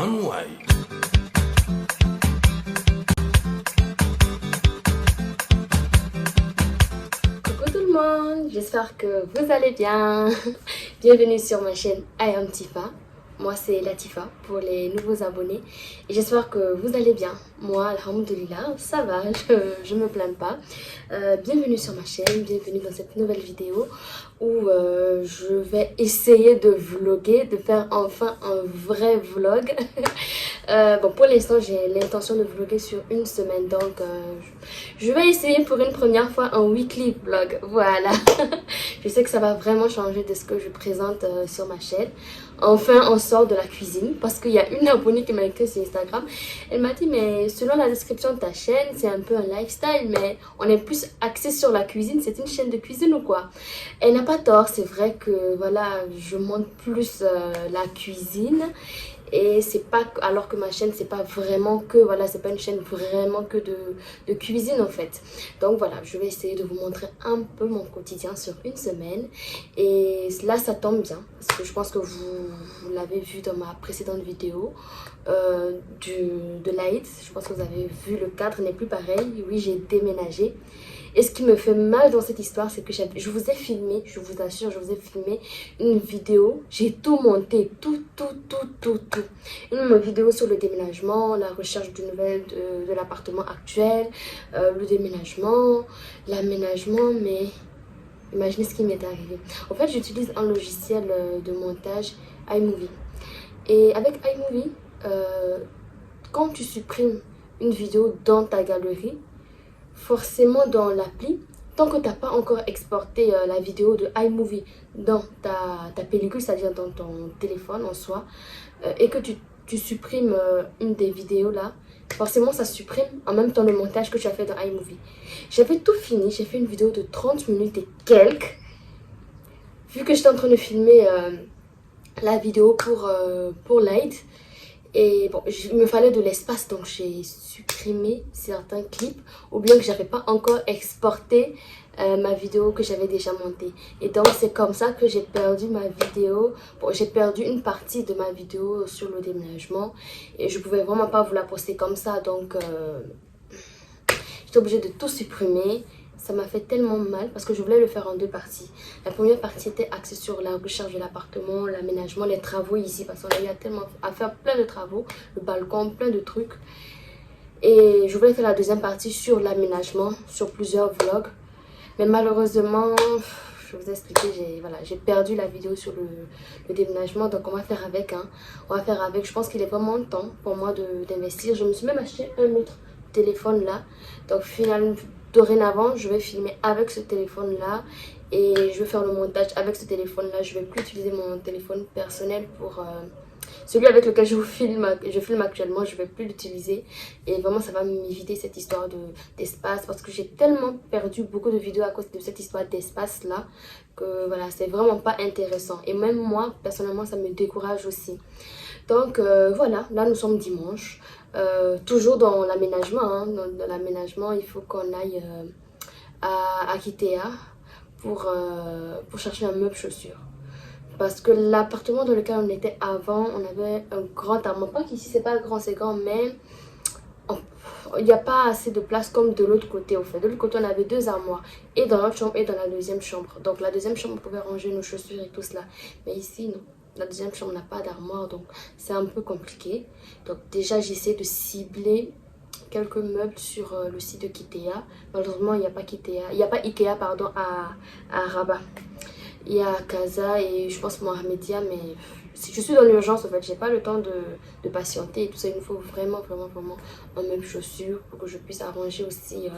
Manwai. Coucou tout le monde, j'espère que vous allez bien. Bienvenue sur ma chaîne I am Tifa. Moi c'est Latifa pour les nouveaux abonnés et j'espère que vous allez bien. Moi, alhamdoulilah, ça va, je me plains pas. Bienvenue sur ma chaîne, bienvenue dans cette nouvelle vidéo où je vais essayer de vlogger, de faire enfin un vrai vlog. Bon, pour l'instant j'ai l'intention de vlogger sur une semaine, donc je vais essayer pour une première fois un weekly vlog, voilà. Je sais que ça va vraiment changer de ce que je présente sur ma chaîne. Enfin on sort de la cuisine parce qu'il y a une abonnée qui m'a écrit sur Instagram. Elle m'a dit mais selon la description de ta chaîne c'est un peu un lifestyle, mais on est plus axé sur la cuisine, c'est une chaîne de cuisine ou quoi? Elle n'a pas tort, c'est vrai que voilà, je montre plus la cuisine. Et c'est pas, alors que ma chaîne c'est pas vraiment que, voilà, c'est pas une chaîne vraiment que de cuisine en fait. Donc voilà, je vais essayer de vous montrer un peu mon quotidien sur une semaine. Et là ça tombe bien parce que je pense que vous l'avez vu dans ma précédente vidéo de l'Aïd. Je pense que vous avez vu, le cadre n'est plus pareil. Oui, j'ai déménagé. Et ce qui me fait mal dans cette histoire, c'est que je vous ai filmé, je vous assure, je vous ai filmé une vidéo. J'ai tout monté, tout. Une vidéo sur le déménagement, la recherche de nouvelles de l'appartement actuel, le déménagement, l'aménagement, mais imaginez ce qui m'est arrivé. En fait, j'utilise un logiciel de montage, iMovie. Et avec iMovie, quand tu supprimes une vidéo dans ta galerie, forcément dans l'appli, tant que tu n'as pas encore exporté la vidéo de iMovie dans ta pellicule, c'est-à-dire dans ton téléphone en soi, et que tu supprimes une des vidéos là, forcément ça supprime en même temps le montage que tu as fait dans iMovie. J'avais tout fini, j'ai fait une vidéo de 30 minutes et quelques. Vu que j'étais en train de filmer la vidéo pour l'Aïd, et bon, il me fallait de l'espace, donc j'ai supprimé certains clips, ou bien que j'avais pas encore exporté ma vidéo que j'avais déjà montée. Et donc c'est comme ça que j'ai perdu ma vidéo. Bon, j'ai perdu une partie de ma vidéo sur le déménagement et je pouvais vraiment pas vous la poster comme ça, donc j'étais obligée de tout supprimer. Ça m'a fait tellement mal parce que je voulais le faire en deux parties. La première partie était axée sur la recherche de l'appartement, l'aménagement, les travaux ici. Parce qu'on a eu tellement à faire plein de travaux, le balcon, plein de trucs. Et je voulais faire la deuxième partie sur l'aménagement, sur plusieurs vlogs. Mais malheureusement, je vous ai expliqué, j'ai perdu la vidéo sur le déménagement. Donc on va faire avec. Hein. On va faire avec. Je pense qu'il est vraiment temps pour moi d'investir. Je me suis même acheté un autre téléphone là. Donc finalement, dorénavant, je vais filmer avec ce téléphone-là et je vais faire le montage avec ce téléphone-là. Je ne vais plus utiliser mon téléphone personnel pour celui avec lequel je filme actuellement. Je ne vais plus l'utiliser et vraiment, ça va m'éviter cette histoire d'espace parce que j'ai tellement perdu beaucoup de vidéos à cause de cette histoire d'espace-là que voilà, c'est vraiment pas intéressant. Et même moi, personnellement, ça me décourage aussi. Donc voilà, là nous sommes dimanche. Toujours dans l'aménagement, hein. Dans l'aménagement, il faut qu'on aille à Ikea pour chercher un meuble chaussures. Parce que l'appartement dans lequel on était avant, on avait un grand armoire. Pas qu'ici c'est pas grand, c'est grand, mais il n'y a pas assez de place comme de l'autre côté. Au fait, de l'autre côté, on avait deux armoires, et dans notre chambre et dans la deuxième chambre. Donc la deuxième chambre, on pouvait ranger nos chaussures et tout cela. Mais ici, non. La deuxième chambre n'a pas d'armoire, donc c'est un peu compliqué. Donc déjà, j'essaie de cibler quelques meubles sur le site de Ikea. Malheureusement, il n'y a pas Ikea pardon, à Rabat. Il y a Casa et je pense Mohamedia, mais je suis dans l'urgence en fait. J'ai pas le temps de patienter et tout ça. Il me faut vraiment un meuble chaussures pour que je puisse arranger aussi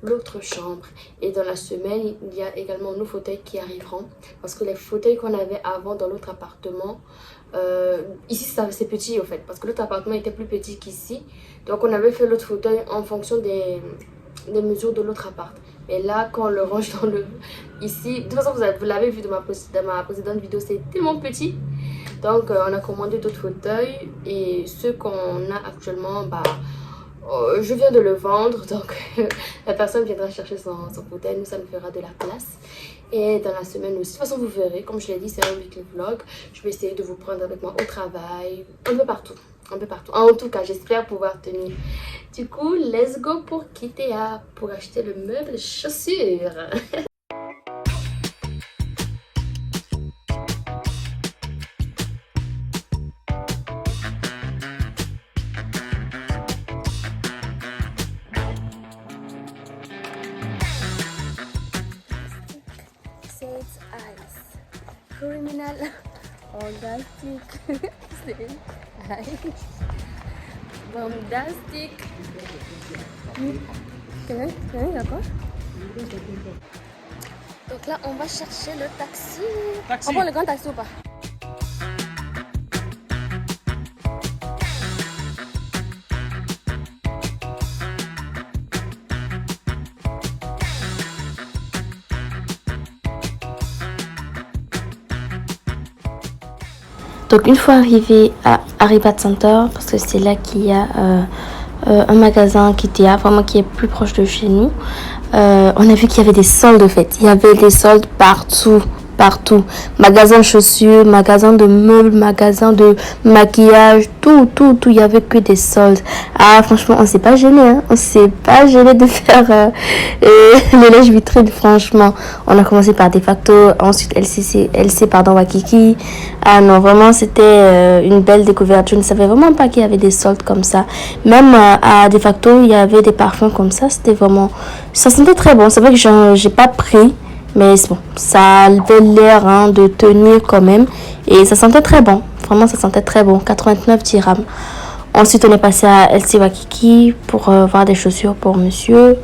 l'autre chambre. Et dans la semaine, il y a également nos fauteuils qui arriveront parce que les fauteuils qu'on avait avant dans l'autre appartement, ici c'est petit en fait parce que l'autre appartement était plus petit qu'ici, donc on avait fait l'autre fauteuil en fonction des mesures de l'autre appart. Mais là quand on le range dans ici, de toute façon vous l'avez vu dans ma précédente vidéo, c'est tellement petit. Donc on a commandé d'autres fauteuils et ceux qu'on a actuellement, bah je viens de le vendre, donc la personne viendra chercher son fauteuil, nous ça nous fera de la place. Et dans la semaine aussi, de toute façon vous verrez, comme je l'ai dit, c'est un weekly vlog. Je vais essayer de vous prendre avec moi au travail, un peu partout. Un peu partout. En tout cas, j'espère pouvoir tenir. Du coup, let's go pour Kitea, pour acheter le meuble chaussures. It's ice. Criminal. Fantastic. C'est ice. Bombastic. D'accord. Donc là, on va chercher le taxi. On prend le grand taxi ou pas? Donc une fois arrivé à Aribat Center, parce que c'est là qu'il y a un magasin Kitea, vraiment qui est plus proche de chez nous, on a vu qu'il y avait des soldes en fait. Il y avait des soldes partout. Partout. Magasin de chaussures, magasin de meubles, magasin de maquillage, tout. Il y avait que des soldes. Ah, franchement, on s'est pas gêné, hein. On s'est pas gêné de faire les lèches vitrines, franchement. On a commencé par De Facto, ensuite LC, Wakiki. Ah non, vraiment, c'était une belle découverte. Je ne savais vraiment pas qu'il y avait des soldes comme ça. Même à De Facto, il y avait des parfums comme ça. C'était vraiment... Ça sentait très bon. C'est vrai que j'ai pas pris. Mais bon, ça avait l'air de tenir quand même. Et ça sentait très bon. Vraiment, ça sentait très bon. 89 dirhams. Ensuite, on est passé à LC Wakiki pour voir des chaussures pour monsieur.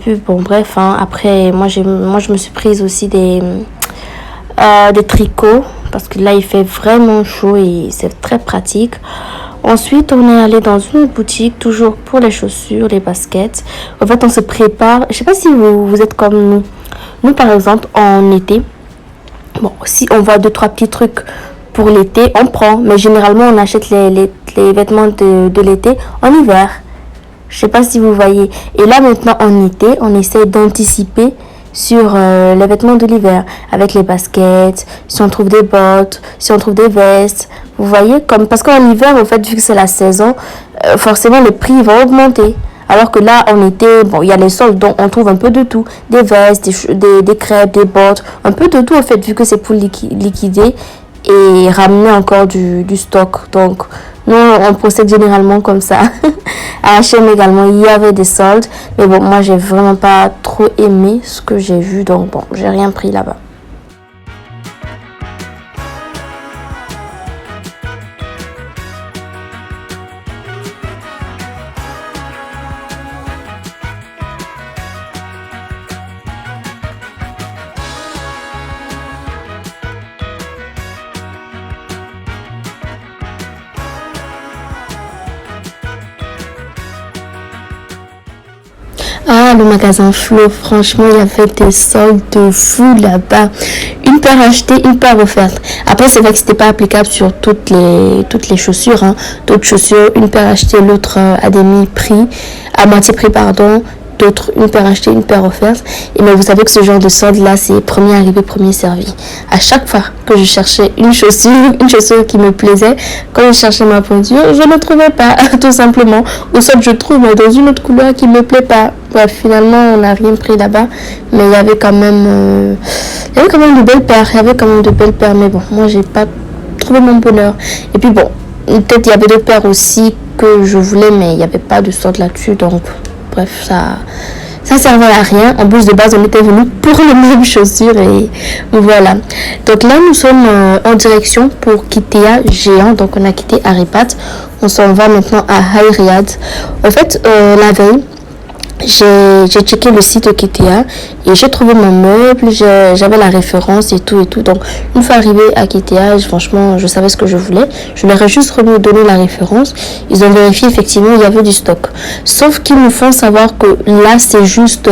Puis bon, bref. Après, moi, je me suis prise aussi des tricots. Parce que là, il fait vraiment chaud et c'est très pratique. Ensuite, on est allé dans une boutique, toujours pour les chaussures, les baskets. En fait, on se prépare. Je sais pas si vous êtes comme nous. Nous, par exemple, en été, bon, si on voit 2-3 petits trucs pour l'été, on prend. Mais généralement, on achète les vêtements de l'été en hiver. Je sais pas si vous voyez. Et là, maintenant, en été, on essaie d'anticiper sur les vêtements de l'hiver. Avec les baskets, si on trouve des bottes, si on trouve des vestes. Vous voyez, parce qu'en hiver, en fait, vu que c'est la saison, forcément, les prix vont augmenter. Alors que là, en été, bon, il y a les soldes, donc on trouve un peu de tout. Des vestes, des crêpes, des bottes, un peu de tout, en fait, vu que c'est pour liquider et ramener encore du stock. Donc, nous, on procède généralement comme ça. À H&M également, il y avait des soldes. Mais bon, moi, j'ai vraiment pas trop aimé ce que j'ai vu. Donc, bon, j'ai rien pris là-bas. Ah, le magasin Flo, franchement, il y avait des soldes de fou là-bas. Une paire achetée, une paire offerte. Après, c'est vrai que c'était pas applicable sur toutes les chaussures. D'autres chaussures, une paire achetée, l'autre à demi-prix, à moitié prix, pardon. D'autres, une paire achetée, une paire offerte. Et mais vous savez que ce genre de solde-là, c'est premier arrivé, premier servi. À chaque fois que je cherchais une chaussure qui me plaisait, quand je cherchais ma pointure, je ne trouvais pas, tout simplement. Ou soit je trouve dans une autre couleur qui me plaît pas. Bref, finalement, on n'a rien pris là-bas. Mais il y avait quand même de belles paires. Mais bon, moi, j'ai pas trouvé mon bonheur. Et puis bon, peut-être il y avait des paires aussi que je voulais, mais il n'y avait pas de solde là-dessus. Donc, bref, ça servait à rien. En plus, de base, on était venu pour les mêmes chaussures et voilà. Donc là, nous sommes en direction pour Kitea Géant. Donc, on a quitté Aribat. On s'en va maintenant à High Riyadh. En fait, la veille, j'ai checké le site de Kitea et j'ai trouvé mon meuble, j'avais la référence et tout et tout. Donc, une fois arrivé à Kitea, franchement, je savais ce que je voulais. Je leur ai juste donné la référence. Ils ont vérifié, effectivement, il y avait du stock. Sauf qu'ils me font savoir que là, c'est juste,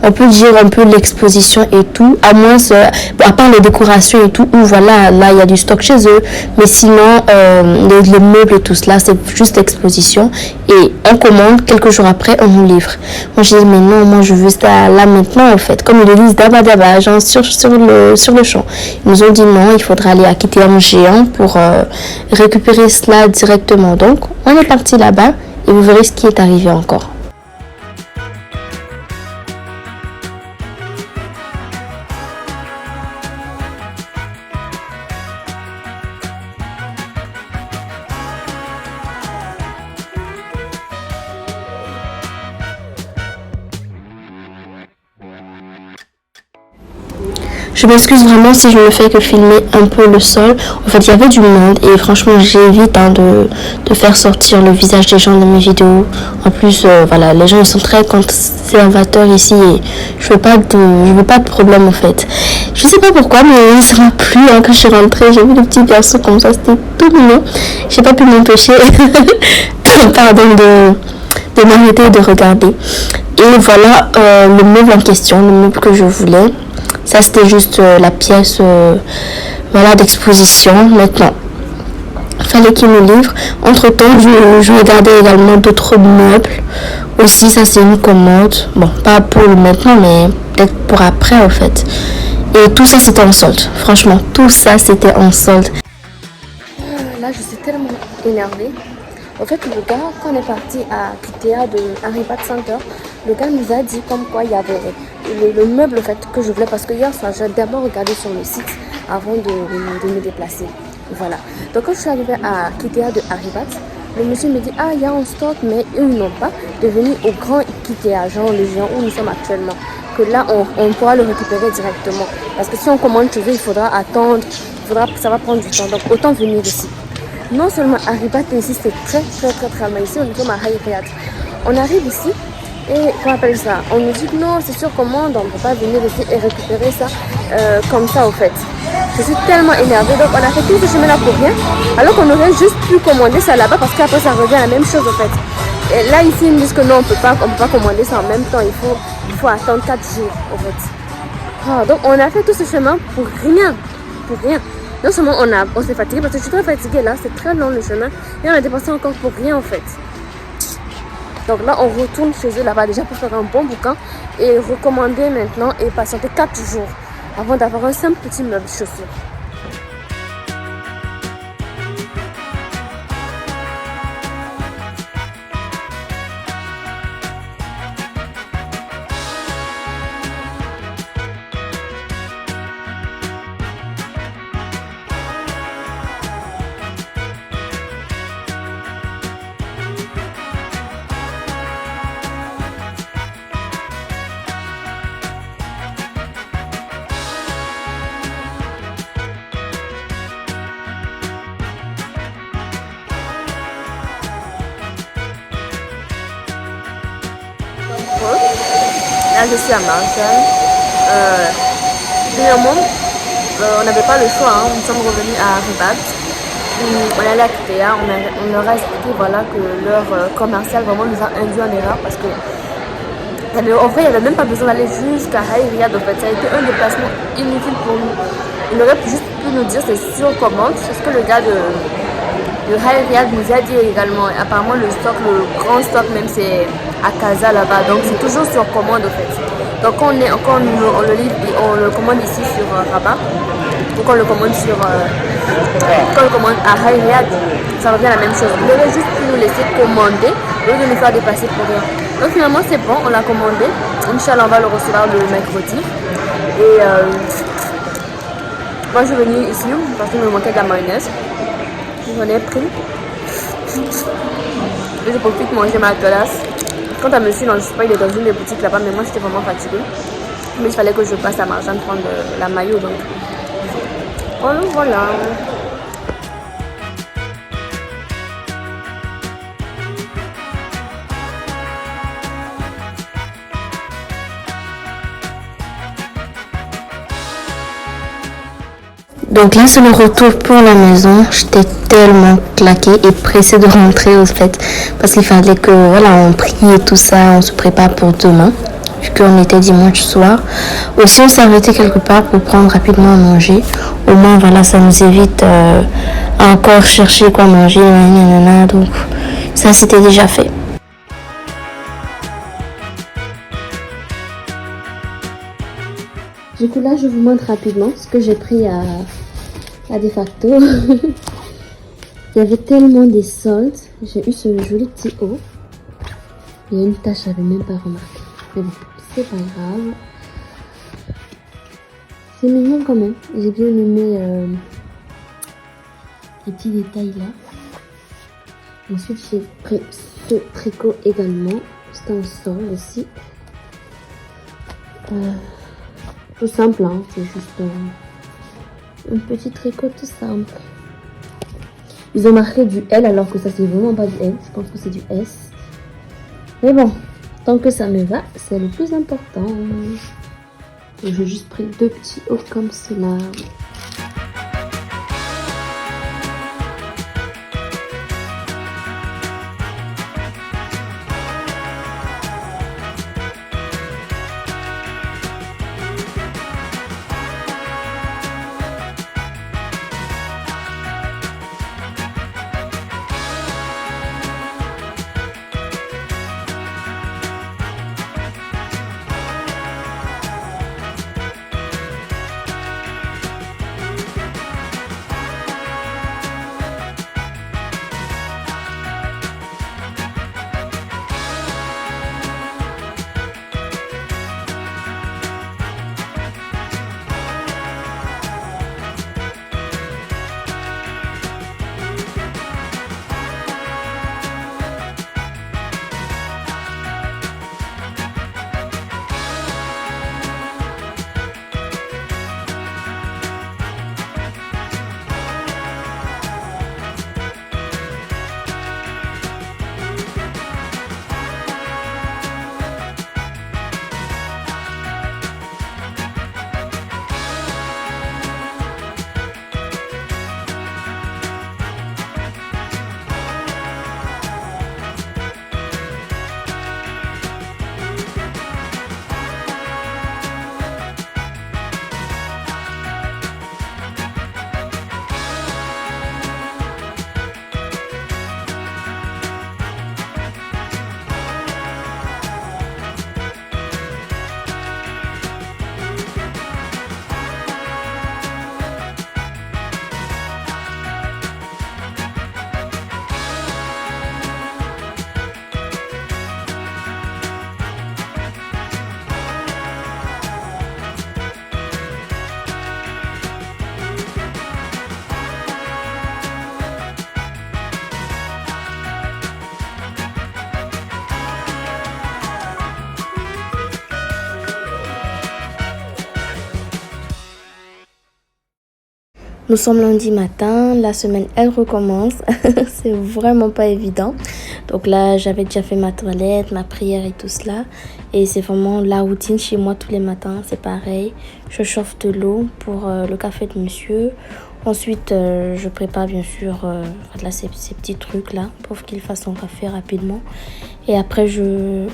on peut dire un peu l'exposition et tout, à moins, à part les décorations et tout, où voilà, là, il y a du stock chez eux. Mais sinon, les meubles et tout cela, c'est juste l'exposition. Et on commande, quelques jours après, on nous livre. Moi, j'ai dit, mais non, moi, je veux ça là maintenant, en fait. Comme ils le disent, d'aba d'aba, genre sur le champ. Ils nous ont dit non, il faudra aller à Kitea géant pour récupérer cela directement. Donc, on est parti là-bas et vous verrez ce qui est arrivé encore. Je m'excuse vraiment si je ne fais que filmer un peu le sol. En fait, il y avait du monde et franchement, j'évite de faire sortir le visage des gens dans mes vidéos. En plus, voilà, les gens ils sont très conservateurs ici et je veux pas de problème en fait. Je sais pas pourquoi, mais ça m'a plu quand je suis rentrée. J'ai vu le petit garçon comme ça, c'était tout mignon. J'ai pas pu m'empêcher, pardon, de m'arrêter et de regarder. Et voilà le meuble en question, le meuble que je voulais. Ça, c'était juste la pièce voilà, d'exposition. Maintenant, il fallait qu'ils me livrent. Entre-temps, je regardais également d'autres meubles. Aussi, ça, c'est une commande. Bon, pas pour maintenant, mais peut-être pour après, en fait. Et tout ça, c'était en solde. Franchement, tout ça, c'était en solde. Là, je suis tellement énervée. En fait, le gars, quand on est parti à Kitea de Arribat Center, le gars nous a dit comme quoi il y avait le meuble en fait, que je voulais. Parce que hier soir, j'ai d'abord regardé sur le site avant de me déplacer. Voilà. Donc, quand je suis arrivée à Kitea de Arribat, le monsieur me dit, ah, il y a en stock, mais eux, ils n'ont pas de venir au grand Kitea, genre le géant où nous sommes actuellement. Que là, on pourra le récupérer directement. Parce que si on commande chez eux, il faudra attendre, ça va prendre du temps. Donc, autant venir ici. Non seulement Arribat ici, c'est très mal. Ici, on est comme à Hayriat. On arrive ici et qu'on appelle ça. On nous dit que non, c'est sur commande, on ne peut pas venir ici et récupérer ça comme ça, au fait. Je suis tellement énervée. Donc, on a fait tout ce chemin-là pour rien. Alors qu'on aurait juste pu commander ça là-bas parce qu'après, ça revient à la même chose, au fait. Et là, ici, ils me disent que non, on ne peut pas commander ça en même temps. Il faut attendre 4 jours, au fait. Oh, donc, on a fait tout ce chemin pour rien. Pour rien. Non seulement on s'est fatigué, parce que je suis très fatiguée là, c'est très long le chemin. Et on a dépensé encore pour rien en fait. Donc là, on retourne chez eux là-bas déjà pour faire un bon bouquin. Et recommander maintenant et patienter 4 jours avant d'avoir un simple petit meuble de chaussures. Là, je suis à Marshall. Premièrement, on n'avait pas le choix. Nous sommes revenus à Arribat. On est allé à Kitea. On leur a expliqué voilà, que leur commercial vraiment nous a induit en erreur parce que en vrai, il n'y avait même pas besoin d'aller jusqu'à Hayriad. En fait, ça a été un déplacement inutile pour nous. Il aurait juste pu nous dire c'est sur commande. C'est ce que le gars de Hayriad nous a dit également. Apparemment, le grand stock même, c'est à Casa là-bas. Donc, c'est toujours sur commande en fait. Donc, quand on le livre, on le commande ici sur Rabat. Ou quand on le commande à Hayriad, ça revient à la même chose. Il aurait juste pu nous laisser commander au lieu de nous faire dépasser pour rien. Donc finalement c'est bon, on l'a commandé. Inch'Allah on va le recevoir le mercredi. Et moi je suis venue ici parce qu'il me manquait de la mayonnaise. J'en ai pris. Et je profite de manger ma glace. Quant à monsieur, non, je sais pas, il est dans une des boutiques là-bas, mais moi j'étais vraiment fatiguée. Mais il fallait que je passe à Marjan prendre la maillot donc. Voilà. Donc là, c'est le retour pour la maison. J'étais tellement claquée et pressée de rentrer au fait. Parce qu'il fallait que, voilà, on prie et tout ça, on se prépare pour demain. Vu qu'on était dimanche soir. Aussi, on s'est arrêté quelque part pour prendre rapidement à manger. Au moins, voilà, ça nous évite à encore chercher quoi manger. Nanana. Donc, ça, c'était déjà fait. Du coup, là, je vous montre rapidement ce que j'ai pris à De Facto. Il y avait tellement des soldes. J'ai eu ce joli petit haut. Il y a une tache, je n'avais même pas remarqué. Mais bon, c'est pas grave. C'est mignon quand même. J'ai bien aimé les petits détails là. Ensuite, j'ai pris ce tricot également. C'est un solde aussi. Tout simple, hein. C'est juste un petit tricot tout simple. Ils ont marqué du L alors que ça c'est vraiment pas du L. Je pense que c'est du S. Mais bon, tant que ça me va, c'est le plus important. Et j'ai juste pris 2 petits hauts comme cela. Nous sommes lundi matin, la semaine elle recommence, c'est vraiment pas évident. Donc là j'avais déjà fait ma toilette, ma prière et tout cela. Et c'est vraiment la routine chez moi tous les matins, c'est pareil. Je chauffe de l'eau pour le café de monsieur. Ensuite je prépare bien sûr là, ces petits trucs là pour qu'il fasse son café rapidement. Et après je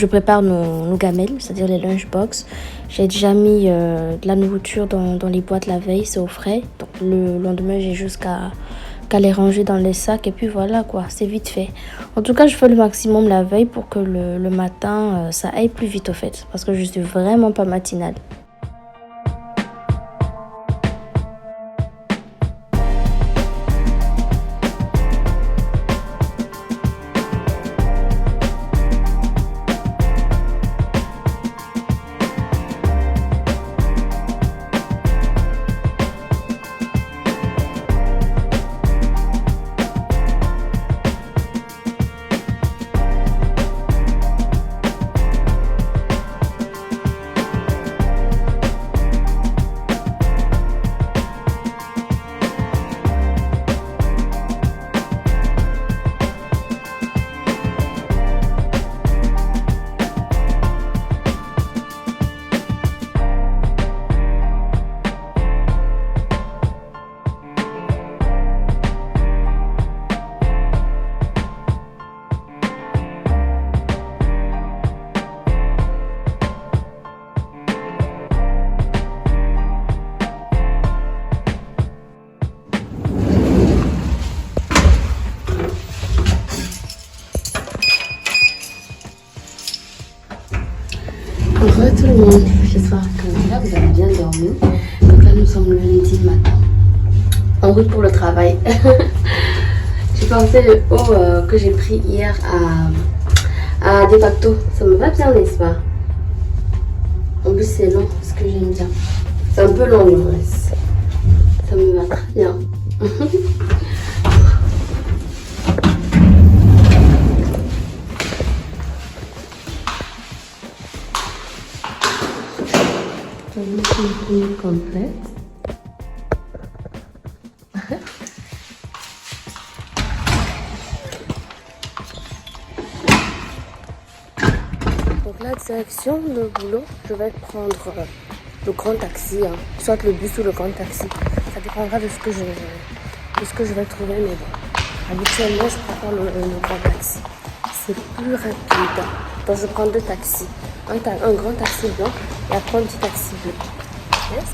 prépare nos gamelles, c'est-à-dire les lunchbox. J'ai déjà mis de la nourriture dans les boîtes la veille, c'est au frais. Donc le lendemain, j'ai juste qu'à les ranger dans les sacs. Et puis voilà quoi, c'est vite fait. En tout cas, je fais le maximum la veille pour que le matin, ça aille plus vite au fait. Parce que je suis vraiment pas matinale. le monde, j'espère que là vous avez bien dormi. Donc là nous sommes le lundi matin, en route pour le travail. J'ai pensé le haut que j'ai pris hier à De facto, ça me va bien n'est-ce pas? En plus c'est long, ce que j'aime bien. C'est un peu long le reste, ça me va très bien. Une complète. Donc la direction, le boulot, je vais prendre le grand taxi, hein. Soit le bus ou le grand taxi. Ça dépendra de ce que je vais trouver, mais bon. Habituellement, je préfère le grand taxi. C'est plus rapide. Donc je prends deux taxis. Un grand taxi blanc et après un petit taxi bleu. Yes.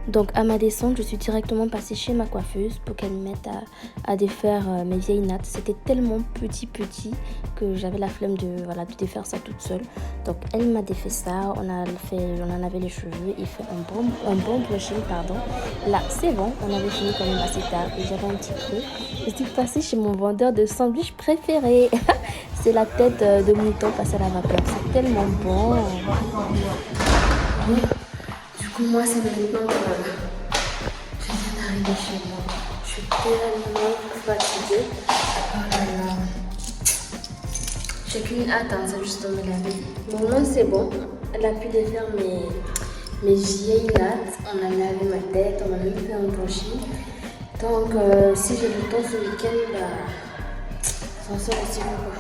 Donc à ma descente, je suis directement passée chez ma coiffeuse pour qu'elle m'aide à défaire mes vieilles nattes. C'était tellement petit que j'avais la flemme de défaire ça toute seule. Donc elle m'a défait ça, on en avait les cheveux, il fait un bon brushing, pardon. Là c'est bon, on avait fini quand même assez tard et j'avais un petit creux. Je suis passée chez mon vendeur de sandwich préféré. C'est la tête de mouton passée à la vapeur, c'est tellement bon. Du coup, moi, c'est maintenant que je viens d'arriver chez moi. Je suis tellement fatiguée. Oh là là. J'ai qu'une hâte, hein, c'est juste de me laver. Bon, non, c'est bon. Elle a pu défaire mes vieilles nattes. On a lavé ma tête, on a même fait un brushing. Donc, si j'ai le temps ce week-end, ça en sort aussi beaucoup.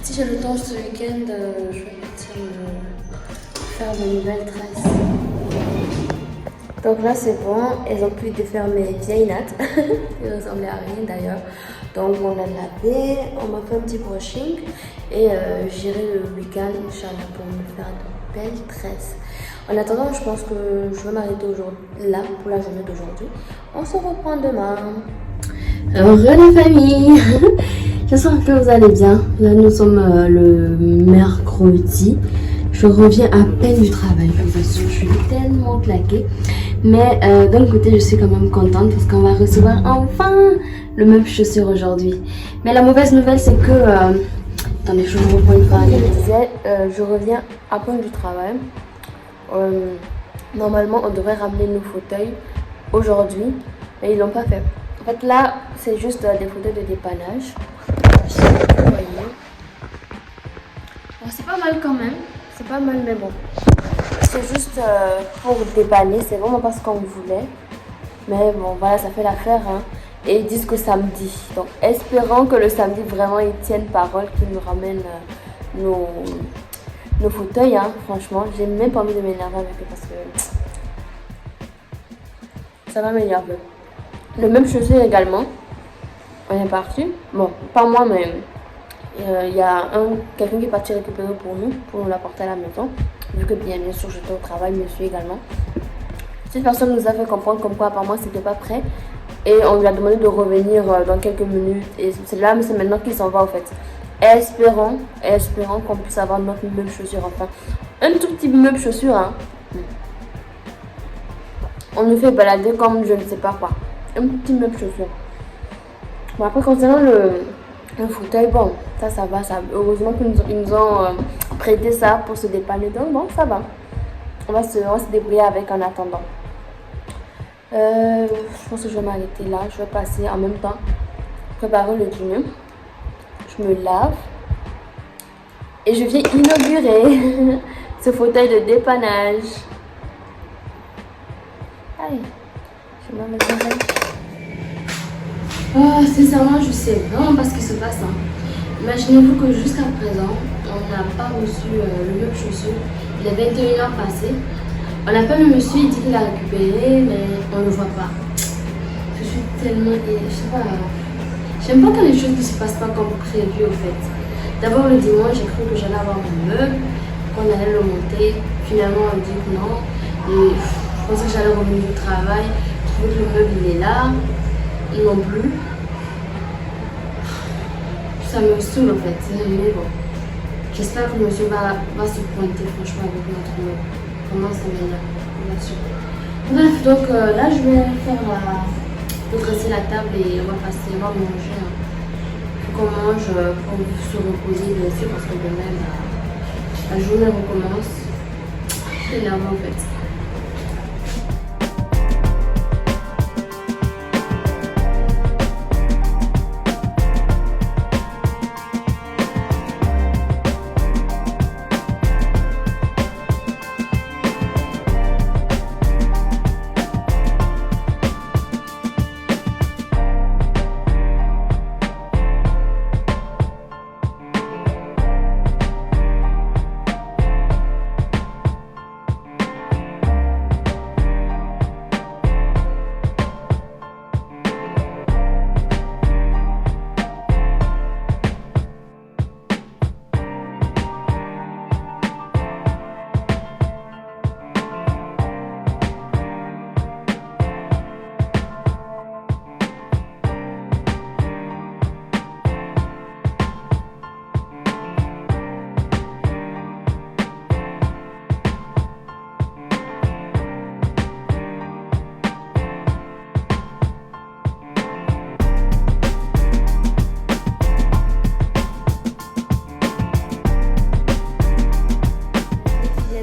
Si j'ai le temps ce week-end, je vais partir faire de nouvelles tresses. Donc là c'est bon, elles ont pu défaire mes vieilles nattes. Elles ressemblaient à rien d'ailleurs. Donc on a lavé, on m'a fait un petit brushing et j'irai le week-end Inch'Allah pour me faire de belles tresses. En attendant, je pense que je vais m'arrêter aujourd'hui, là pour la journée d'aujourd'hui. On se reprend demain. Heureux la famille. J'espère que vous allez bien. Là nous sommes le mercredi. Je reviens à peine du travail, je suis tellement claquée. Mais d'un côté, je suis quand même contente parce qu'on va recevoir enfin le même chaussure aujourd'hui. Mais la mauvaise nouvelle, c'est que... attendez, je vous reprends une fois. Comme je disais, je reviens à peine du travail. Normalement, on devrait ramener nos fauteuils aujourd'hui, mais ils l'ont pas fait. En fait, là, c'est juste des fauteuils de dépannage. Vous voyez. Bon, c'est pas mal quand même. C'est pas mal, mais bon. C'est juste pour dépanner. C'est vraiment pas ce qu'on voulait. Mais bon, voilà, ça fait l'affaire. Hein. Et ils disent que samedi. Donc, espérons que le samedi, vraiment, ils tiennent parole, qu'ils nous ramènent nos fauteuils. Hein. Franchement, j'ai même pas envie de m'énerver avec eux parce que ça va m'énerver. Le même chaussure également. On est parti. Bon, pas moi, mais... il y a quelqu'un qui est parti récupérer pour nous l'apporter à la maison. Vu que bien sûr j'étais au travail, monsieur également. Cette personne nous a fait comprendre comme quoi apparemment c'était pas prêt. Et on lui a demandé de revenir dans quelques minutes. Et c'est maintenant qu'il s'en va en fait. Espérons qu'on puisse avoir notre même chaussure enfin. Un tout petit même chaussure hein. On nous fait balader comme je ne sais pas quoi. Un petit même chaussure. Bon après concernant le fauteuil, bon, ça va, heureusement qu'ils nous ont prêté ça pour se dépanner, donc bon, ça va. On va se débrouiller avec en attendant. Je pense que je vais m'arrêter là, je vais passer en même temps, préparer le dîner. Je me lave et je viens inaugurer ce fauteuil de dépannage. Allez, je vais me mettre. Sincèrement, je sais vraiment pas ce qui se passe. Hein. Imaginez-vous que jusqu'à présent, on n'a pas reçu le meuble chaussure. Il est 21h passé. On appelle le monsieur, il dit qu'il a récupéré, mais on ne le voit pas. Je suis tellement... Je sais pas... J'aime pas quand les choses ne se passent pas comme prévu, au fait. D'abord, le dimanche, j'ai cru que j'allais avoir mon meuble, qu'on allait le monter. Finalement, on me dit que non. Et je pensais que j'allais revenir du travail. Je trouvais que le meuble, il est là. Non plus. Ça me saoule, en fait. Mais bon. J'espère que le monsieur va se pointer, franchement, avec notre meuble. Comment ça m'énerve, bien sûr. Bref, donc là, je vais faire dresser la table et on va passer, on va manger. Hein. Faut qu'on mange pour se reposer, bien sûr, parce que demain, la journée recommence. C'est énervant, en fait.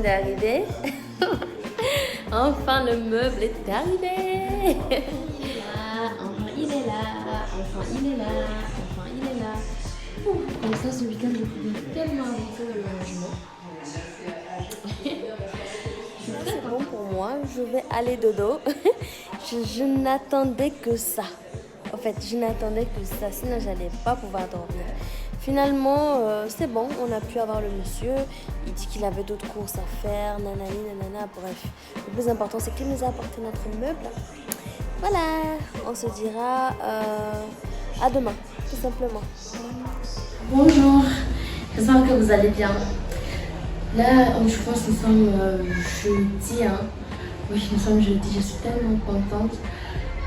Arrivé. Enfin le meuble est arrivé. Enfin il est là, enfin il est là, enfin il est là. Comme ça ce week-end je pouvais tellement avancer dans le logement. C'est bon pour moi, je vais aller dodo. Je n'attendais que ça. En fait, je n'attendais que ça, sinon j'allais pas pouvoir dormir. Finalement, c'est bon, on a pu avoir le monsieur. Il dit qu'il avait d'autres courses à faire, nanani, nanana, bref. Le plus important, c'est qu'il nous a apporté notre meuble. Voilà, on se dira à demain, tout simplement. Bonjour, j'espère que vous allez bien. Là, je pense que nous sommes jeudi. Hein. Oui, nous sommes jeudi, je suis tellement contente.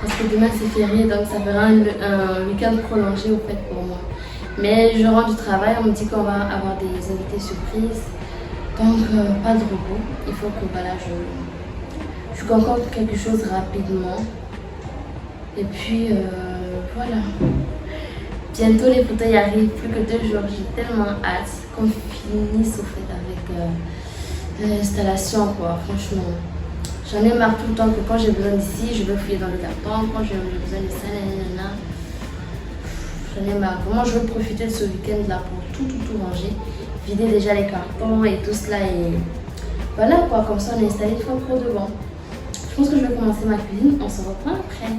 Parce que demain c'est férié, donc ça fera un week-end prolongé au fait pour moi. Mais je rentre du travail, on me dit qu'on va avoir des invités surprises. Donc pas de repos. Il faut que voilà, je concorde quelque chose rapidement. Et puis voilà. Bientôt les fauteuils arrivent, plus que 2 jours. J'ai tellement hâte qu'on finisse au fait avec l'installation quoi, franchement. J'en ai marre tout le temps que quand j'ai besoin d'ici, je vais fouiller dans le carton. Quand j'ai besoin de ça, nanana. J'en ai marre. Vraiment, je veux profiter de ce week-end-là pour tout ranger. Vider déjà les cartons et tout cela. Et voilà quoi, comme ça on est installé une fois pour devant. Je pense que je vais commencer ma cuisine. On se reprend après.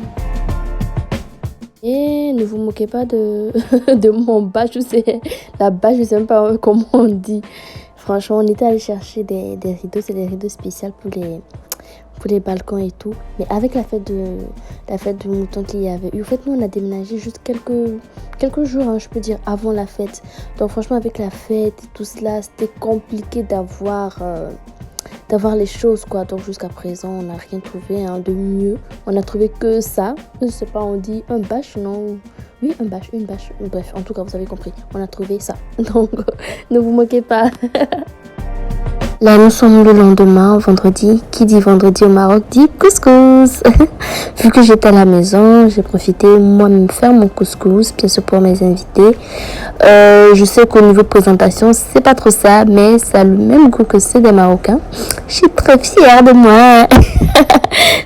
Et ne vous moquez pas de, de mon bas. Je sais, la bas, je sais même pas comment on dit. Franchement, on était allé chercher des rideaux. C'est des rideaux spéciaux pour les balcons et tout. Mais avec la fête du mouton qu'il y avait eu, en fait, nous, on a déménagé juste quelques jours, hein, je peux dire, avant la fête. Donc, franchement, avec la fête et tout cela, c'était compliqué d'avoir les choses, quoi. Donc, jusqu'à présent, on n'a rien trouvé de mieux. On a trouvé que ça. Je sais pas, on dit un bâche, non? Oui, un bâche, une bâche. Bref, en tout cas, vous avez compris. On a trouvé ça. Donc, ne vous moquez pas. Là, nous sommes le lendemain, vendredi. Qui dit vendredi au Maroc dit couscous. Vu que j'étais à la maison, j'ai profité moi-même faire mon couscous, bien sûr pour mes invités. Je sais qu'au niveau présentation, c'est pas trop ça, mais ça a le même goût que ceux des Marocains. Je suis très fière de moi.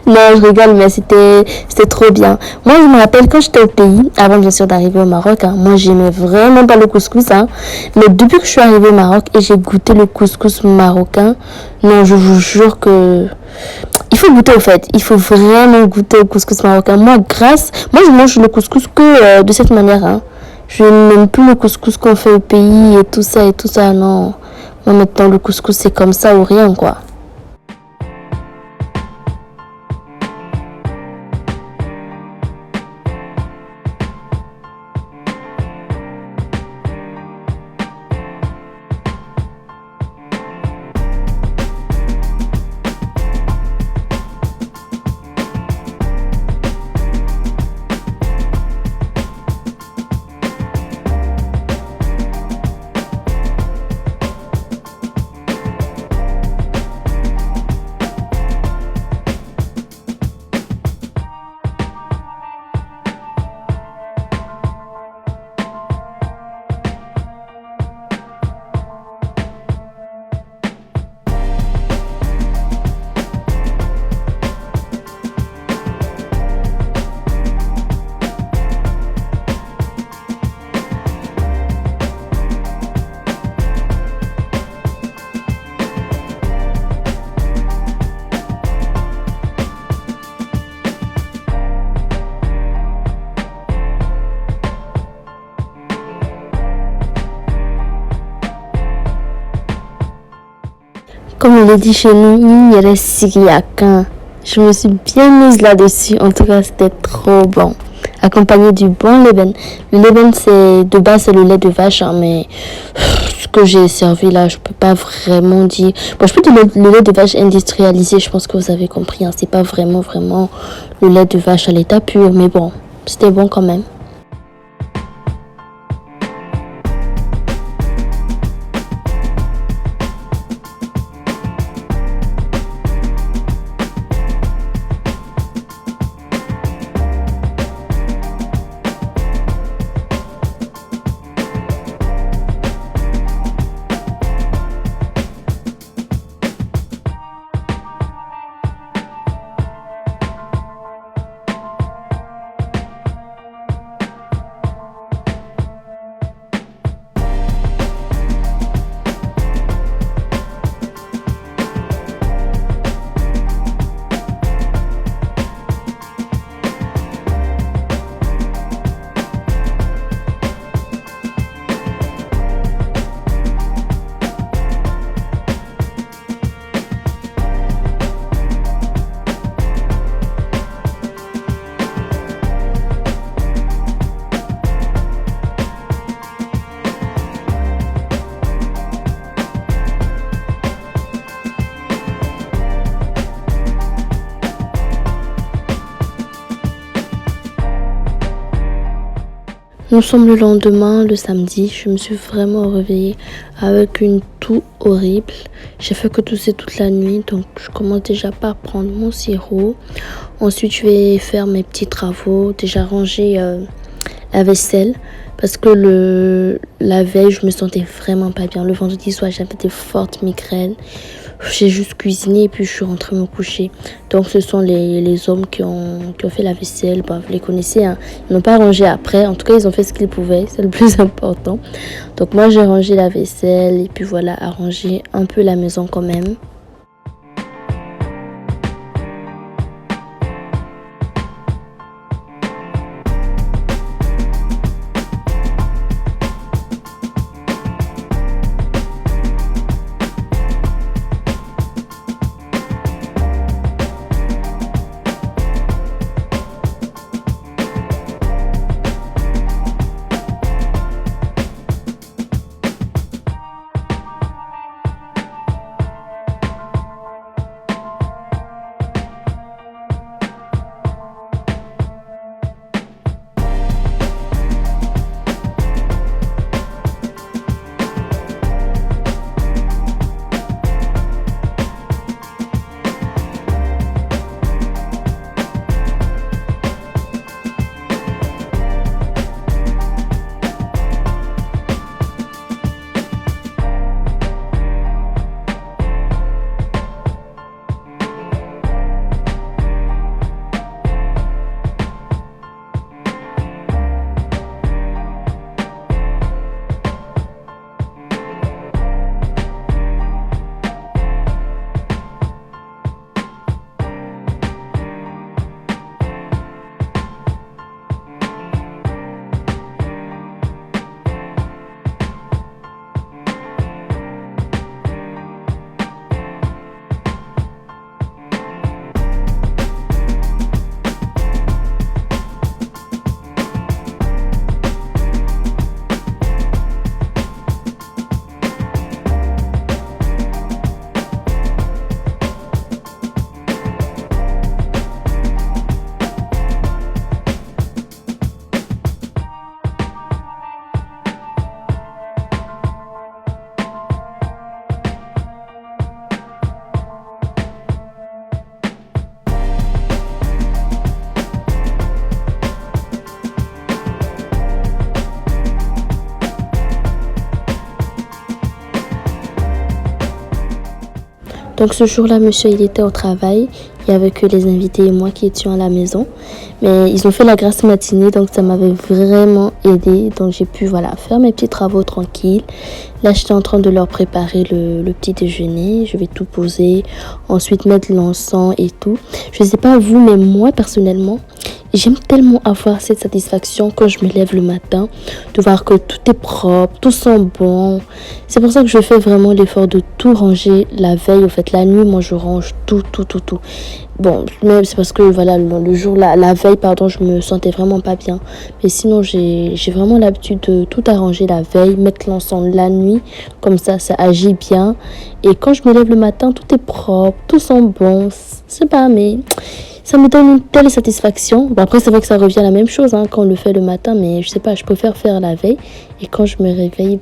Non, je rigole, mais c'était trop bien. Moi, je me rappelle quand j'étais au pays, avant bien sûr d'arriver au Maroc, hein, moi j'aimais vraiment pas le couscous, hein, mais depuis que je suis arrivée au Maroc et j'ai goûté le couscous marocain, non, je vous jure que Il faut goûter au fait. Il faut vraiment goûter au couscous marocain. Moi je mange le couscous que de cette manière. Hein. Je n'aime plus le couscous qu'on fait au pays et tout ça et tout ça. Non. Moi maintenant le couscous c'est comme ça ou rien quoi. Comme on l'a dit chez nous, il reste syriacain. Je me suis bien mise là-dessus. En tout cas, c'était trop bon. Accompagné du bon leben. Le leben, c'est de base, c'est le lait de vache, hein, mais ce que j'ai servi là, je peux pas vraiment dire. Bon, je peux dire le lait de vache industrialisé. Je pense que vous avez compris. Hein, c'est pas vraiment le lait de vache à l'état pur, mais bon, c'était bon quand même. Nous sommes le lendemain, le samedi. Je me suis vraiment réveillée avec une toux horrible. J'ai fait que tousser toute la nuit, donc je commence déjà par prendre mon sirop. Ensuite, je vais faire mes petits travaux, déjà ranger la vaisselle. Parce que la veille, je me sentais vraiment pas bien. Le vendredi soir, j'avais des fortes migraines. J'ai juste cuisiné et puis je suis rentrée me coucher. Donc ce sont les hommes qui ont fait la vaisselle. Bon, vous les connaissez, hein. Ils n'ont pas rangé après. En tout cas, ils ont fait ce qu'ils pouvaient. C'est le plus important. Donc moi, j'ai rangé la vaisselle et puis voilà, arrangé un peu la maison quand même. Donc ce jour-là, monsieur, il était au travail. Il n'y avait que les invités et moi qui étions à la maison. Mais ils ont fait la grasse matinée, donc ça m'avait vraiment aidé. Donc j'ai pu faire mes petits travaux tranquilles. Là, j'étais en train de leur préparer le petit déjeuner. Je vais tout poser, ensuite mettre l'encens et tout. Je ne sais pas vous, mais moi personnellement, j'aime tellement avoir cette satisfaction quand je me lève le matin, de voir que tout est propre, tout sent bon. C'est pour ça que je fais vraiment l'effort de tout ranger la veille. En fait, la nuit, moi, je range tout. Bon, mais c'est parce que le jour, la veille, pardon, je me sentais vraiment pas bien. Mais sinon, j'ai vraiment l'habitude de tout arranger la veille, mettre l'encens la nuit, comme ça agit bien. Et quand je me lève le matin, tout est propre, tout sent bon. C'est pas, mais ça me donne une telle satisfaction. Bon, après, c'est vrai que ça revient à la même chose quand on le fait le matin, mais je sais pas, je préfère faire la veille. Et quand je me réveille,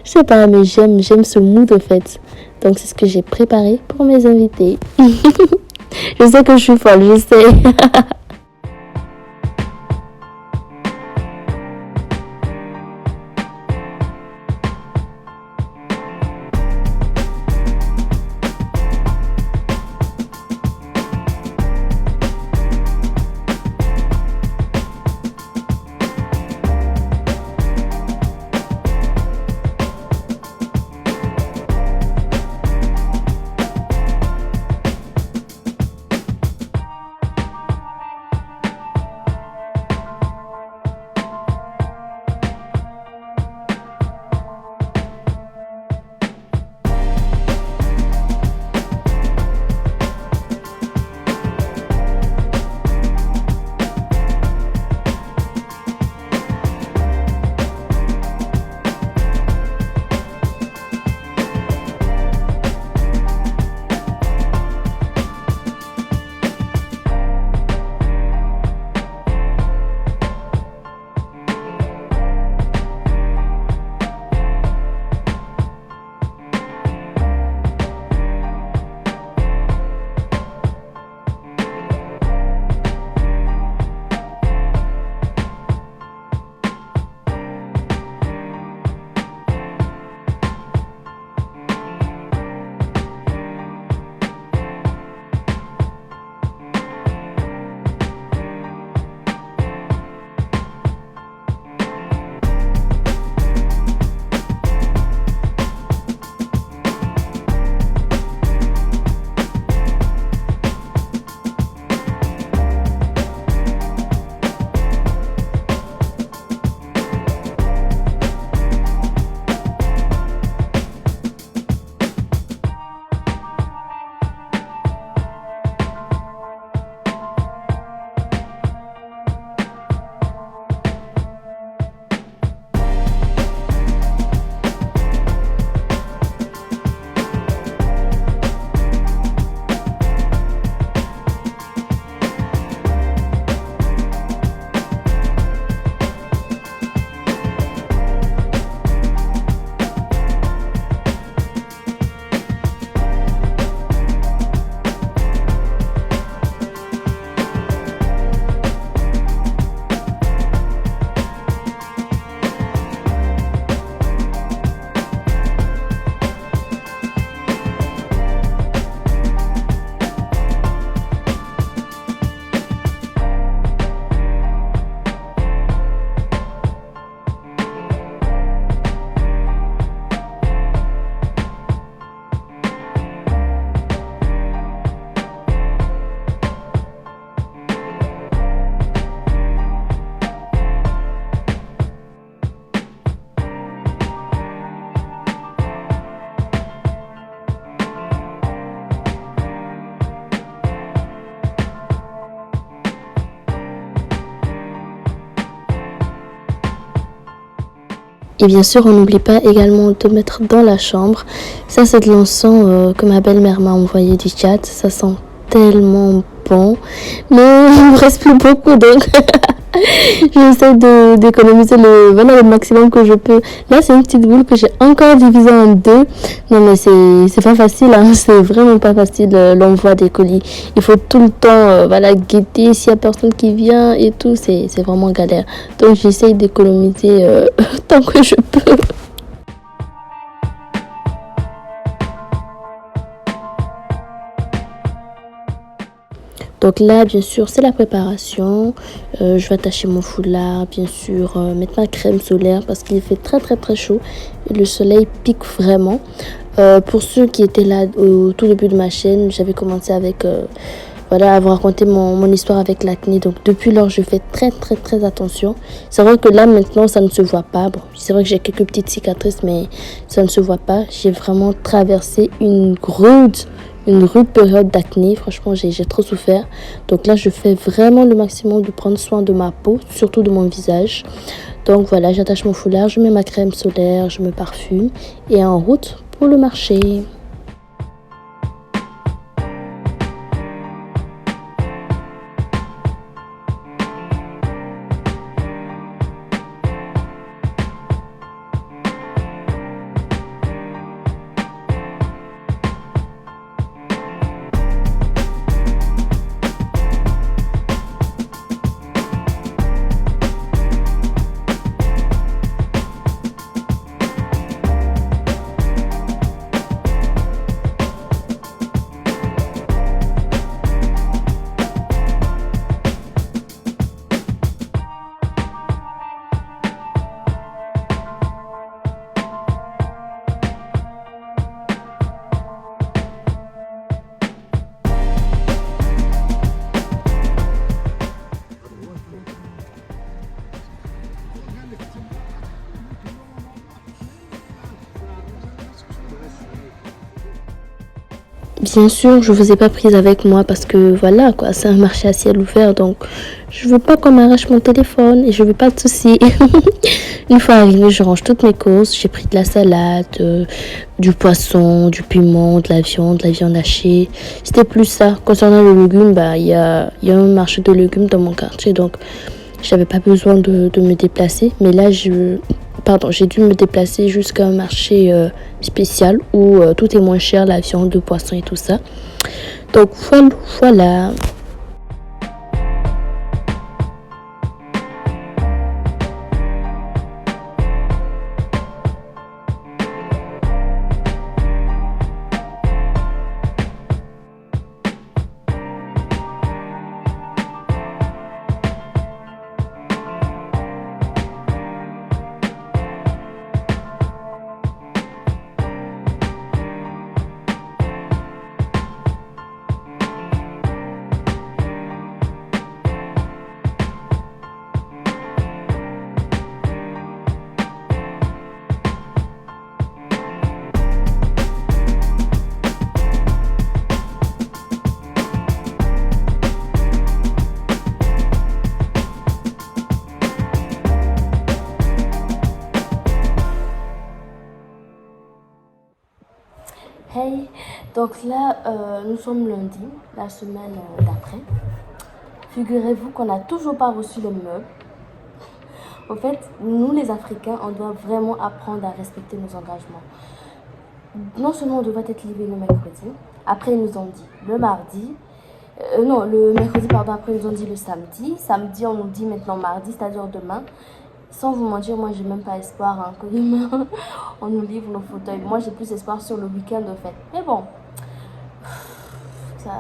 je sais pas, mais j'aime ce mood, en fait. Donc, c'est ce que j'ai préparé pour mes invités. Je sais que je suis folle, je sais. Et bien sûr, on n'oublie pas également de mettre dans la chambre. Ça, c'est de l'encens que ma belle-mère m'a envoyé du Tchad. Ça sent tellement bon. Mais il me reste plus beaucoup, donc j'essaie d'économiser le maximum que je peux. Là, c'est une petite boule que j'ai encore divisée en deux. Non, mais c'est pas facile, c'est vraiment pas facile l'envoi des colis. Il faut tout le temps guetter s'il y a personne qui vient et tout. C'est vraiment galère. Donc, j'essaie d'économiser tant que je peux. Donc là, bien sûr, c'est la préparation. Je vais attacher mon foulard, bien sûr, mettre ma crème solaire parce qu'il fait très très très chaud et le soleil pique vraiment. Pour ceux qui étaient là au tout début de ma chaîne, j'avais commencé avec voilà, avoir raconté mon histoire avec l'acné. Donc depuis lors, je fais très très très attention. C'est vrai que là maintenant, ça ne se voit pas. Bon, c'est vrai que j'ai quelques petites cicatrices, mais ça ne se voit pas. J'ai vraiment traversé une rude période d'acné. Franchement, j'ai trop souffert. Donc là, je fais vraiment le maximum de prendre soin de ma peau, surtout de mon visage. Donc voilà, j'attache mon foulard, je mets ma crème solaire, je me parfume et en route pour le marché. Bien sûr, je vous ai pas prise avec moi parce que voilà quoi, c'est un marché à ciel ouvert donc je veux pas qu'on m'arrache mon téléphone et je veux pas de soucis. Une fois arrivée, je range toutes mes courses. J'ai pris de la salade, du poisson, du piment, de la viande hachée. C'était plus ça. Concernant les légumes, bah il y a un marché de légumes dans mon quartier donc j'avais pas besoin de me déplacer. Mais là, j'ai dû me déplacer jusqu'à un marché spécial où tout est moins cher, la viande, le poisson et tout ça. Donc voilà. Hey, donc là, nous sommes lundi, la semaine d'après. Figurez-vous qu'on n'a toujours pas reçu les meubles. En fait, nous les Africains, on doit vraiment apprendre à respecter nos engagements. Non seulement on devrait être livré le mercredi, après ils nous ont dit le mardi, non, le mercredi, pardon, après ils nous ont dit le samedi. Samedi, on nous dit maintenant mardi, c'est-à-dire demain. Sans vous mentir, moi j'ai même pas espoir hein, que demain on nous livre nos fauteuils. Moi j'ai plus espoir sur le week-end en fait. Mais bon, ça,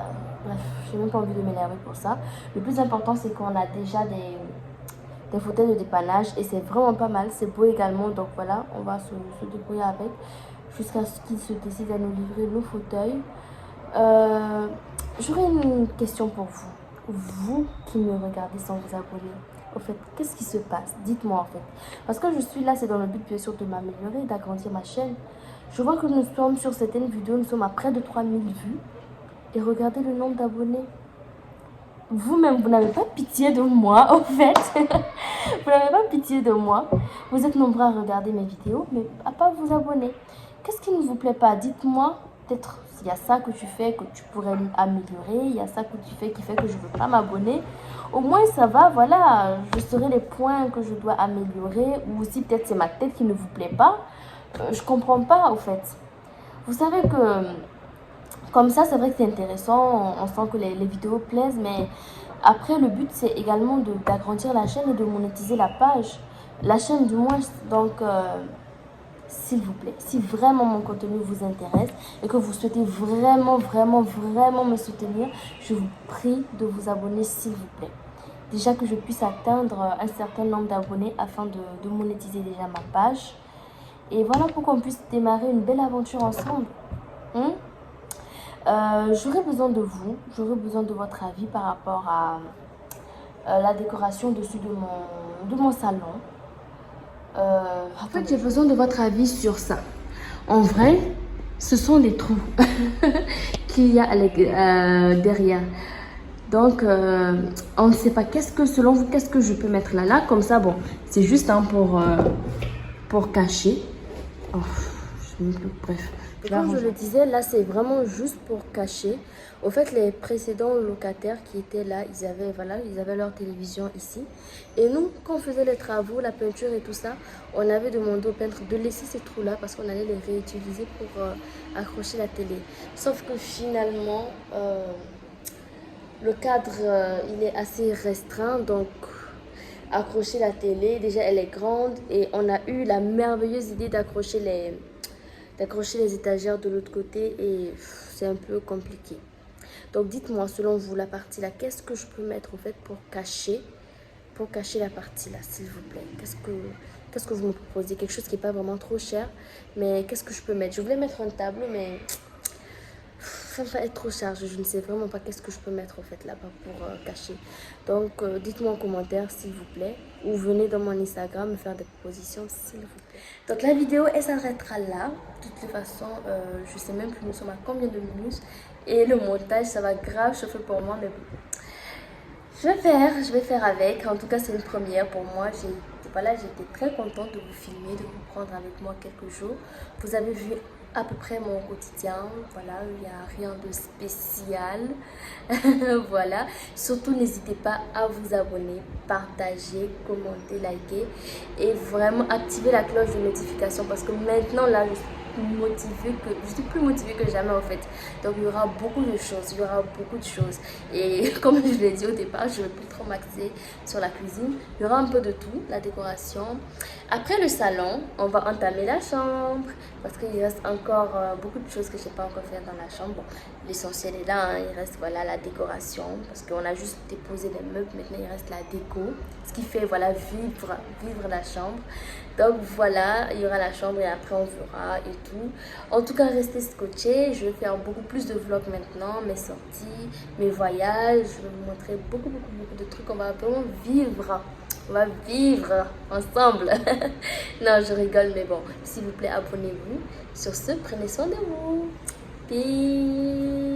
bref, j'ai même pas envie de m'énerver pour ça. Le plus important c'est qu'on a déjà des fauteuils de dépannage et c'est vraiment pas mal. C'est beau également, donc voilà, on va se débrouiller avec jusqu'à ce qu'ils se décident à nous livrer nos fauteuils. J'aurais une question pour vous. Vous qui me regardez sans vous abonner. Au fait, qu'est-ce qui se passe? Dites-moi en fait. Parce que je suis là, c'est dans le but bien sûr de m'améliorer, d'agrandir ma chaîne. Je vois que nous sommes sur certaines vidéos, nous sommes à près de 3000 vues. Et regardez le nombre d'abonnés. Vous-même, vous n'avez pas pitié de moi, en fait. Vous n'avez pas pitié de moi. Vous êtes nombreux à regarder mes vidéos, mais à pas vous abonner. Qu'est-ce qui ne vous plaît pas? Dites-moi. Peut-être il y a ça que tu fais que tu pourrais améliorer. Il y a ça que tu fais qui fait que je ne veux pas m'abonner. Au moins, ça va, voilà. Je saurai les points que je dois améliorer. Ou aussi, peut-être c'est ma tête qui ne vous plaît pas. Je comprends pas, en fait. Vous savez que... Comme ça, c'est vrai que c'est intéressant, on sent que les vidéos plaisent, mais après, le but, c'est également d'agrandir la chaîne et de monétiser la page. La chaîne, du moins, donc, s'il vous plaît, si vraiment mon contenu vous intéresse et que vous souhaitez vraiment me soutenir, je vous prie de vous abonner s'il vous plaît. Déjà que je puisse atteindre un certain nombre d'abonnés afin de monétiser déjà ma page. Et voilà, pour qu'on puisse démarrer une belle aventure ensemble. J'aurais besoin de vous, j'aurais besoin de votre avis par rapport à la décoration au-dessus de mon salon. En fait, j'ai besoin de votre avis sur ça. En vrai, ce sont les trous qu'il y a derrière. Donc, on ne sait pas selon vous, qu'est-ce que je peux mettre là. Comme ça, bon, c'est juste pour cacher. Oh, bref. Comme je le disais, là, c'est vraiment juste pour cacher. Au fait, les précédents locataires qui étaient là, ils avaient leur télévision ici. Et nous, quand on faisait les travaux, la peinture et tout ça, on avait demandé au peintre de laisser ces trous-là parce qu'on allait les réutiliser pour accrocher la télé. Sauf que finalement, le cadre, il est assez restreint. Donc, accrocher la télé, déjà, elle est grande. Et on a eu la merveilleuse idée d'accrocher les étagères de l'autre côté et c'est un peu compliqué. Donc dites-moi selon vous la partie là, qu'est-ce que je peux mettre au fait pour cacher la partie là, s'il vous plaît. Qu'est-ce que vous me proposez? Quelque chose qui n'est pas vraiment trop cher, mais qu'est-ce que je peux mettre? Je voulais mettre un tableau, mais ça va être trop cher. Je ne sais vraiment pas qu'est-ce que je peux mettre au fait là-bas pour cacher. Donc dites-moi en commentaire s'il vous plaît, ou venez dans mon Instagram me faire des propositions s'il vous plaît. Donc la vidéo elle s'arrêtera là. De toute façon, je sais même plus nous sommes à combien de minutes et le montage ça va grave chauffer pour moi, mais bon. Je vais faire avec. En tout cas, c'est une première pour moi. J'étais très contente de vous filmer, de vous prendre avec moi quelques jours. Vous avez vu à peu près mon quotidien. Voilà, il n'y a rien de spécial. Voilà. Surtout, n'hésitez pas à vous abonner, partager, commenter, liker et vraiment activer la cloche de notification parce que maintenant, là, je suis plus motivée que jamais en fait. Donc il y aura beaucoup de choses, et comme je l'ai dit au départ, je ne vais plus trop m'axer sur la cuisine. Il y aura un peu de tout, la décoration. Après le salon, on va entamer la chambre parce qu'il reste encore beaucoup de choses que je n'ai pas encore fait dans la chambre. Bon, l'essentiel est là, hein. Il reste voilà la décoration parce qu'on a juste déposé les meubles. Maintenant il reste la déco, ce qui fait voilà vivre la chambre. Donc voilà, il y aura la chambre et après on verra et tout. En tout cas, restez scotchés. Je vais faire beaucoup plus de vlogs maintenant, mes sorties, mes voyages. Je vais vous montrer beaucoup de trucs. On va vraiment vivre. On va vivre ensemble. Non, je rigole, mais bon, s'il vous plaît, abonnez-vous. Sur ce, prenez soin de vous. Peace.